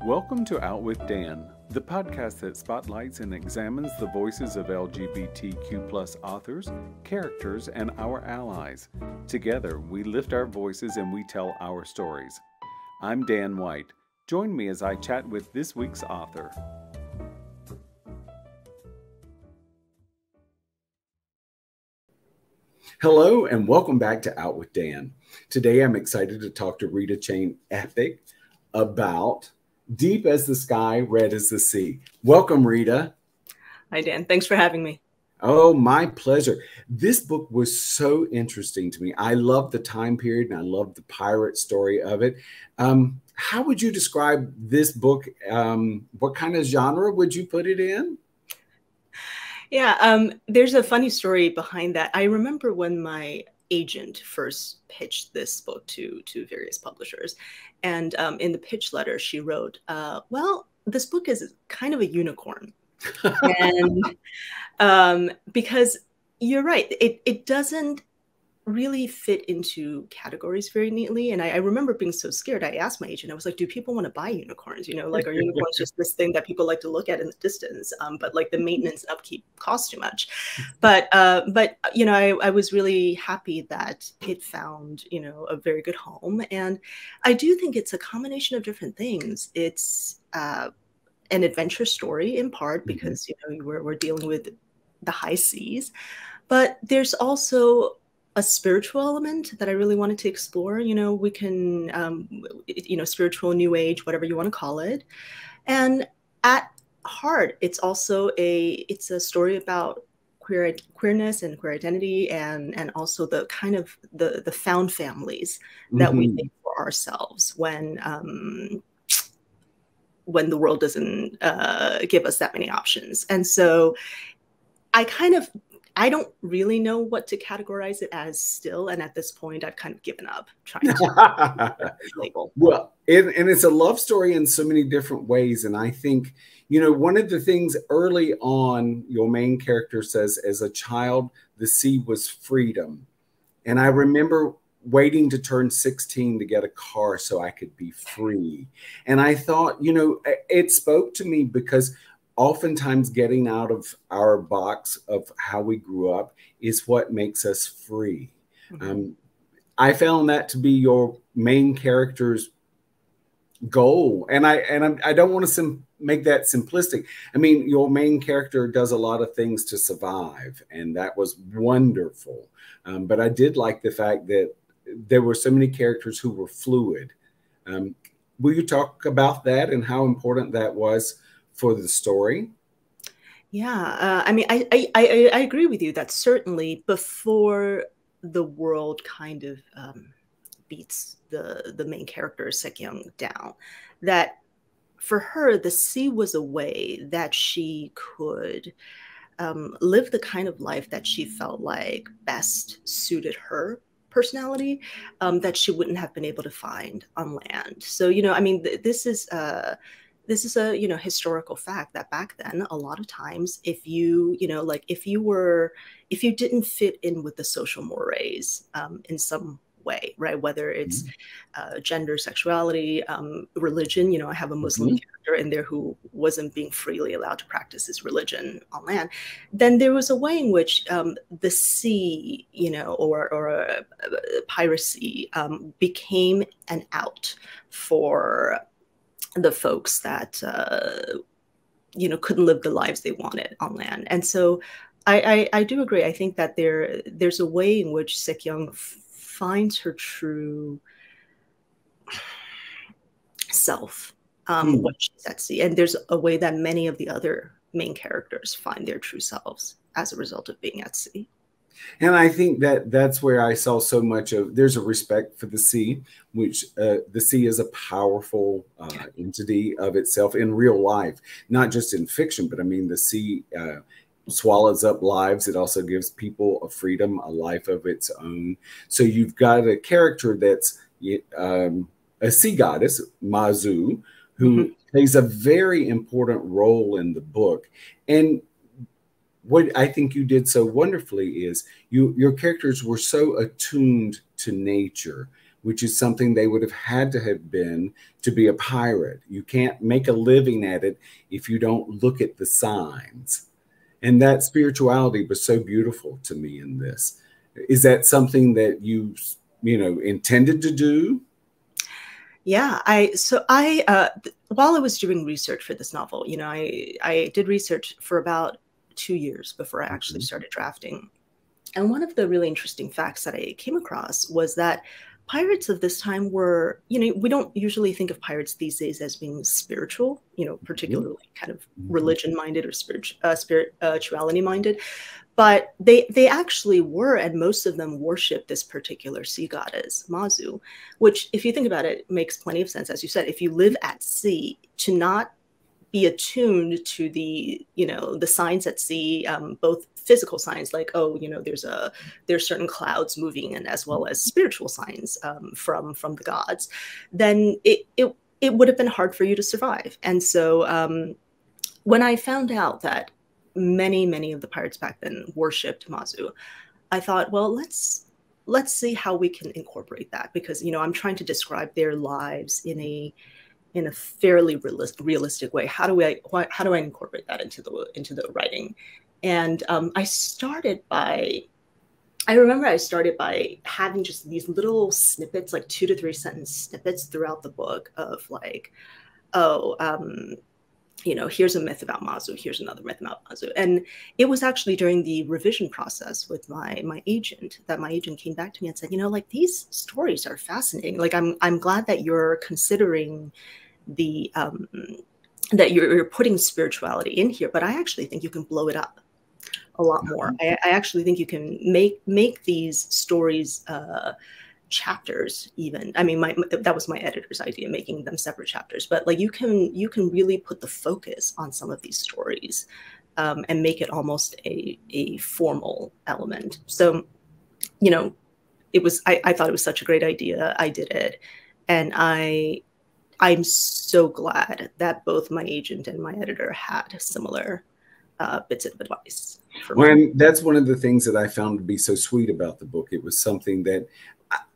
Welcome to Out with Dan, the podcast that spotlights and examines the voices of LGBTQ+ authors, characters, and our allies. Together, we lift our voices and we tell our stories. I'm Dan White. Join me as I chat with this week's author. Hello and welcome back to Out with Dan. Today I'm excited to talk to Rita Chang-Eppig about Deep as the Sky, Red as the Sea. Welcome, Rita. Hi, Dan. Thanks for having me. Oh, my pleasure. This book was so interesting to me. I love the time period and I love the pirate story of it. How would you describe this book? What kind of genre would you put it in? Yeah, there's a funny story behind that. I remember when my agent first pitched this book to various publishers. And in the pitch letter, she wrote, well, this book is kind of a unicorn. And because you're right, it doesn't really fit into categories very neatly. And I remember being so scared. I asked my agent, I was like, do people want to buy unicorns? You know, like, are unicorns just this thing that people like to look at in the distance? But like the maintenance and upkeep costs too much. But you know, I was really happy that it found, you know, a very good home. And I do think it's a combination of different things. It's an adventure story in part because, you know, we're dealing with the high seas, but there's also a spiritual element that I really wanted to explore. You know, we can, you know, spiritual new age, whatever you want to call it. And at heart, it's also a story about queerness and queer identity, and also the kind of the found families that we make for ourselves when the world doesn't give us that many options. And so I don't really know what to categorize it as still. And at this point, I've kind of given up trying to label. Well, and it's a love story in so many different ways. And I think, you know, one of the things early on, your main character says, as a child, the sea was freedom. And I remember waiting to turn 16 to get a car so I could be free. And I thought, you know, it spoke to me because oftentimes getting out of our box of how we grew up is what makes us free. I found that to be your main character's goal. And I don't want to make that simplistic. I mean, your main character does a lot of things to survive, and that was wonderful. But I did like the fact that there were so many characters who were fluid. Will you talk about that and how important that was for the story? Yeah, I mean, I agree with you that certainly before the world kind of beats the main character, Shek Yeung, down, that for her, the sea was a way that she could live the kind of life that she felt like best suited her personality, that she wouldn't have been able to find on land. So, you know, I mean, this is a, you know, historical fact that back then, a lot of times, if you, you know, like if you didn't fit in with the social mores in some way, right? Whether it's gender, sexuality, religion, you know, I have a Muslim character in there who wasn't being freely allowed to practice his religion on land. Then there was a way in which the sea, you know, or piracy became an out for the folks that you know, couldn't live the lives they wanted on land. And so I do agree. I think that there's a way in which Shek Yeung finds her true self when she's at sea, and there's a way that many of the other main characters find their true selves as a result of being at sea. And I think that that's where I saw so much of, there's a respect for the sea, which the sea is a powerful entity of itself in real life, not just in fiction, but I mean, the sea swallows up lives. It also gives people a freedom, a life of its own. So you've got a character that's a sea goddess, Mazu, who plays a very important role in the book. And what I think you did so wonderfully is your characters were so attuned to nature, which is something they would have been to be a pirate. You can't make a living at it if you don't look at the signs. And that spirituality was so beautiful to me in this. Is that something that you intended to do? Yeah, while I was doing research for this novel, I did research for about 2 years before I actually started drafting. And one of the really interesting facts that I came across was that pirates of this time were, we don't usually think of pirates these days as being spiritual, particularly kind of religion minded or spirituality minded. But they actually were, and most of them worship this particular sea goddess, Mazu, which, if you think about it, makes plenty of sense. As you said, if you live at sea, to not be attuned to the signs at sea, both physical signs like, there's certain clouds moving, and as well as spiritual signs from the gods, then it would have been hard for you to survive. And so when I found out that many of the pirates back then worshipped Mazu, I thought, well, let's see how we can incorporate that, because I'm trying to describe their lives in a fairly realistic way. How do I incorporate that into the writing? And I remember I started by having just these little snippets, like 2 to 3 sentence snippets throughout the book of like, here's a myth about Mazu, here's another myth about Mazu. And it was actually during the revision process with my agent that my agent came back to me and said, like, these stories are fascinating. Like, I'm glad that you're considering that you're putting spirituality in here, but I actually think you can blow it up a lot more. I actually think you can make these stories chapters even. I mean, that was my editor's idea, making them separate chapters, but like you can really put the focus on some of these stories and make it almost a formal element. So, I thought it was such a great idea. I did it. And I'm so glad that both my agent and my editor had similar bits of advice. Well, that's one of the things that I found to be so sweet about the book. It was something that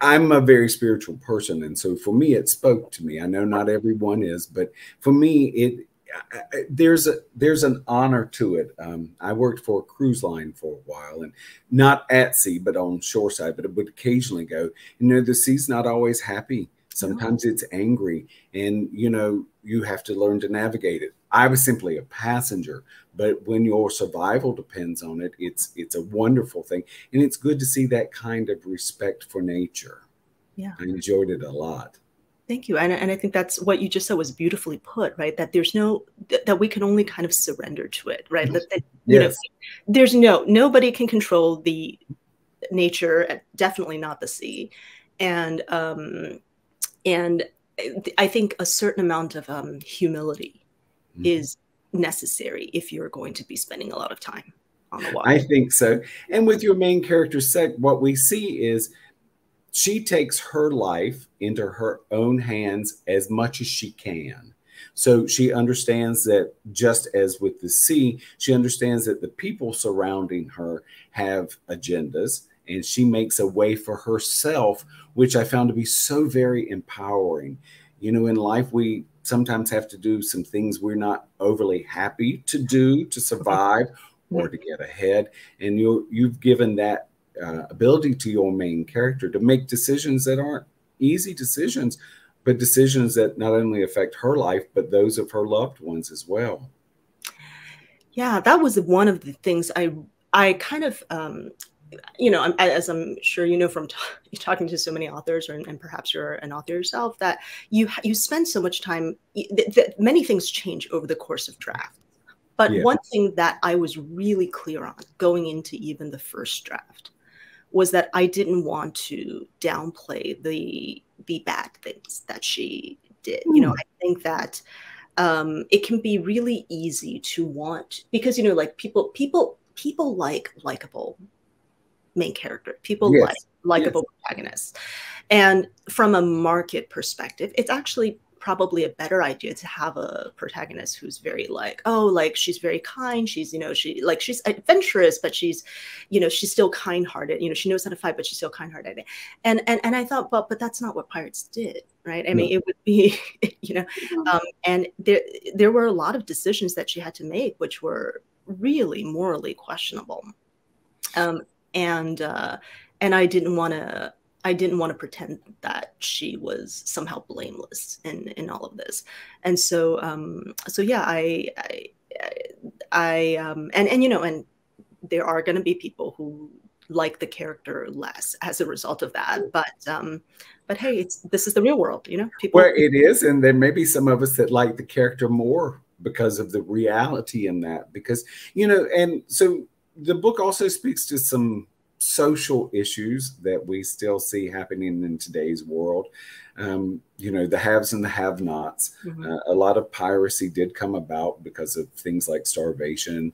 I'm a very spiritual person, and so for me, it spoke to me. I know not everyone is, but for me, there's an honor to it. I worked for a cruise line for a while, and not at sea, but on shoreside. But it would occasionally go. The sea's not always happy. Sometimes it's angry, and you have to learn to navigate it. I was simply a passenger, but when your survival depends on it, it's a wonderful thing. And it's good to see that kind of respect for nature. Yeah. I enjoyed it a lot. Thank you. And I think that's what you just said was beautifully put, right? That that we can only kind of surrender to it, right? That yes. There's nobody can control the nature, definitely not the sea. And I think a certain amount of humility is necessary if you're going to be spending a lot of time on the water. I think so. And with your main character, Shek, what we see is she takes her life into her own hands as much as she can. So she understands that, just as with the sea, she understands that the people surrounding her have agendas, and she makes a way for herself, which I found to be so very empowering. In life, we sometimes have to do some things we're not overly happy to do to survive or to get ahead. And you've given that ability to your main character to make decisions that aren't easy decisions, but decisions that not only affect her life, but those of her loved ones as well. Yeah, that was one of the things I kind of, as I'm sure from talking to so many authors, and perhaps you're an author yourself, that you spend so much time, many things change over the course of draft. But one thing that I was really clear on going into even the first draft was that I didn't want to downplay the bad things that she did. I think that it can be really easy to want, because like people like likable main character, people like likable protagonists, and from a market perspective, it's actually probably a better idea to have a protagonist who's very like, oh, like she's very kind. She's, you know, she's adventurous, but she's, you know, she's still kind-hearted. You know, she knows how to fight, but she's still kind-hearted. And I thought, well, but that's not what pirates did, right? I mean, it would be, you know, and there were a lot of decisions that she had to make, which were really morally questionable. And I didn't want to pretend that she was somehow blameless in all of this. And so yeah, and you know, and there are going to be people who like the character less as a result of that, but hey, this is the real world, you know. People. Well, it is, and there may be some of us that like the character more because of the reality in that, because, you know, and so the book also speaks to some social issues that we still see happening in today's world. You know, the haves and the have-nots. A lot of piracy did come about because of things like starvation,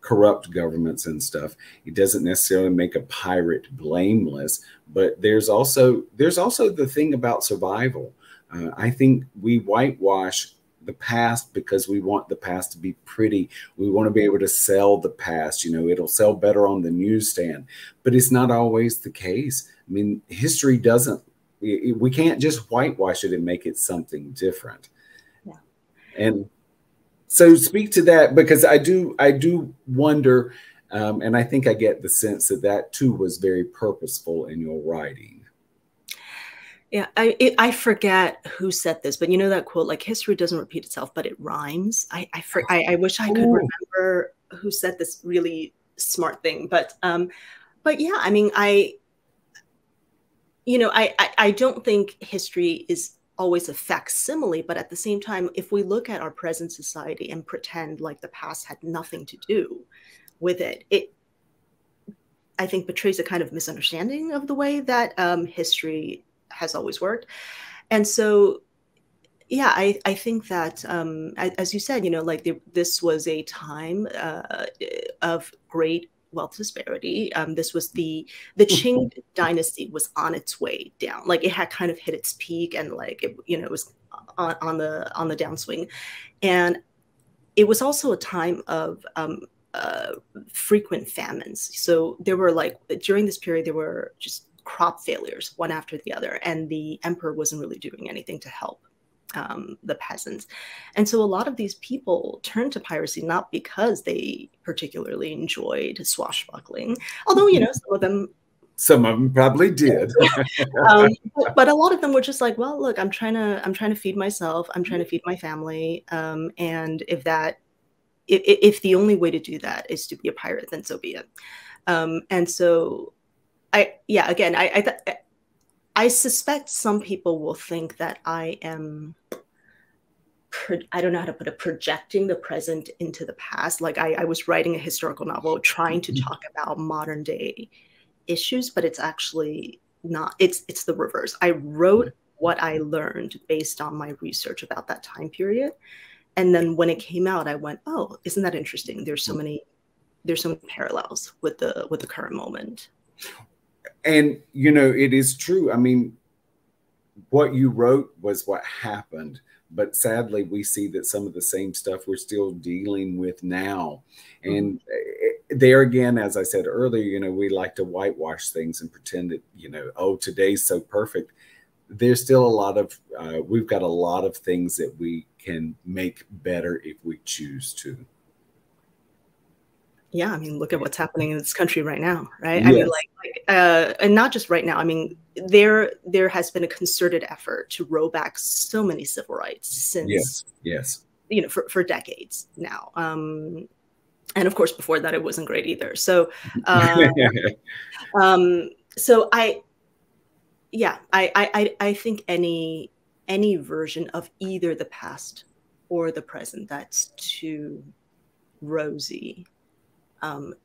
corrupt governments and stuff. It doesn't necessarily make a pirate blameless, but there's also the thing about survival. I think we whitewash the past because we want the past to be pretty. We want to be able to sell the past. You know, it'll sell better on the newsstand, but it's not always the case. I mean, history doesn't, we can't just whitewash it and make it something different. Yeah. And so speak to that, because I do wonder, and I think I get the sense that that too was very purposeful in your writing. Yeah, I forget who said this, but you know that quote, like, history doesn't repeat itself, but it rhymes. I wish I could remember who said this really smart thing, but yeah, I mean, I don't think history is always a facsimile, but at the same time, if we look at our present society and pretend like the past had nothing to do with it, it, I think, betrays a kind of misunderstanding of the way that history has always worked. And so, yeah, I think that, as you said, you know, like this was a time of great wealth disparity. This was the Qing dynasty was on its way down. Like, it had kind of hit its peak, and like, it was on the downswing. And it was also a time of frequent famines. So there were, like, during this period, there were just crop failures one after the other, and the emperor wasn't really doing anything to help the peasants. And so a lot of these people turned to piracy not because they particularly enjoyed swashbuckling, although, you know, some of them probably did. But a lot of them were just like, well, look, I'm trying to feed myself, I'm trying to feed my family, and if the only way to do that is to be a pirate, then so be it. And so I suspect some people will think that I am, I don't know how to put it, projecting the present into the past. Like, I was writing a historical novel trying to talk about modern day issues, but it's actually not. It's the reverse. I wrote what I learned based on my research about that time period. And then when it came out, I went, oh, isn't that interesting? There's so many parallels with the current moment. And, you know, it is true. I mean, what you wrote was what happened, but sadly, we see that some of the same stuff we're still dealing with now. And there again, as I said earlier, you know, we like to whitewash things and pretend that, you know, oh, today's so perfect. There's still a lot of, we've got a lot of things that we can make better if we choose to. Yeah, I mean, look at what's happening in this country right now, right? Yes. I mean, and not just right now. I mean, there has been a concerted effort to roll back so many civil rights since, yes, you know, for decades now. And of course, before that, it wasn't great either. So, so I think any version of either the past or the present that's too rosy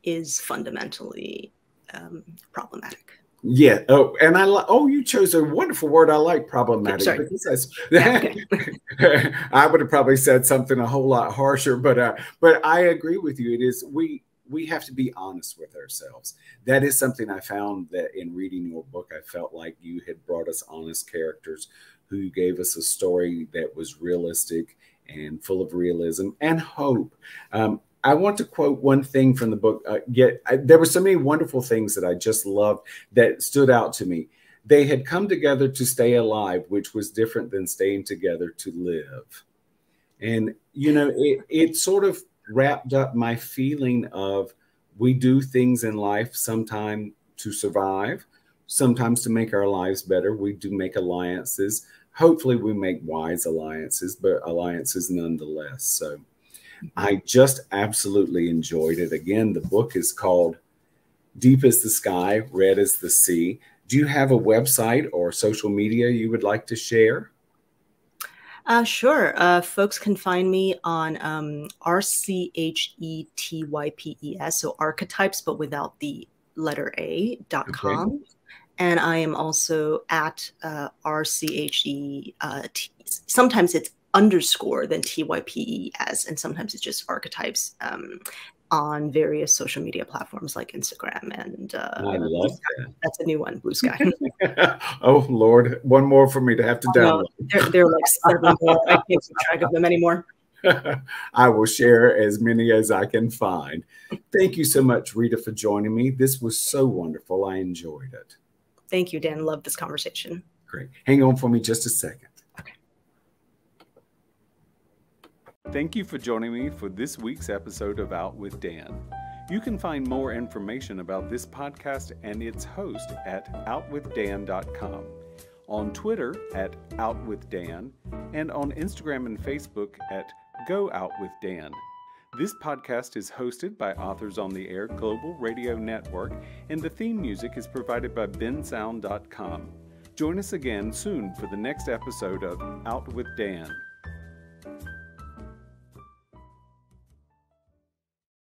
is fundamentally problematic. Yeah. Oh, and you chose a wonderful word. I like problematic. Sorry. I would have probably said something a whole lot harsher, but I agree with you. It is, we have to be honest with ourselves. That is something I found that in reading your book, I felt like you had brought us honest characters who gave us a story that was realistic and full of realism and hope. I want to quote one thing from the book. There were so many wonderful things that I just loved that stood out to me. They had come together to stay alive, which was different than staying together to live. And, you know, it sort of wrapped up my feeling of we do things in life sometimes to survive, sometimes to make our lives better. We do make alliances. Hopefully we make wise alliances, but alliances nonetheless. So I just absolutely enjoyed it. Again, the book is called Deep as the Sky, Red as the Sea. Do you have a website or social media you would like to share? Sure. Folks can find me on RCHETYPES, so archetypes, but without the letter A.com. Okay. And I am also at RCHE. Sometimes it's underscore, then TYPES, and sometimes it's just archetypes on various social media platforms like Instagram and I love that. That's a new one, Blue Sky. Oh Lord, one more for me to have to download. There are like 7 more. I can't keep track of them anymore. I will share as many as I can find. Thank you so much, Rita, for joining me. This was so wonderful. I enjoyed it. Thank you, Dan. Love this conversation. Great. Hang on for me just a second. Okay. Thank you for joining me for this week's episode of Out with Dan. You can find more information about this podcast and its host at outwithdan.com, on Twitter at outwithdan, and on Instagram and Facebook at GoOutWithDan. This podcast is hosted by Authors on the Air Global Radio Network, and the theme music is provided by bensound.com. Join us again soon for the next episode of Out with Dan.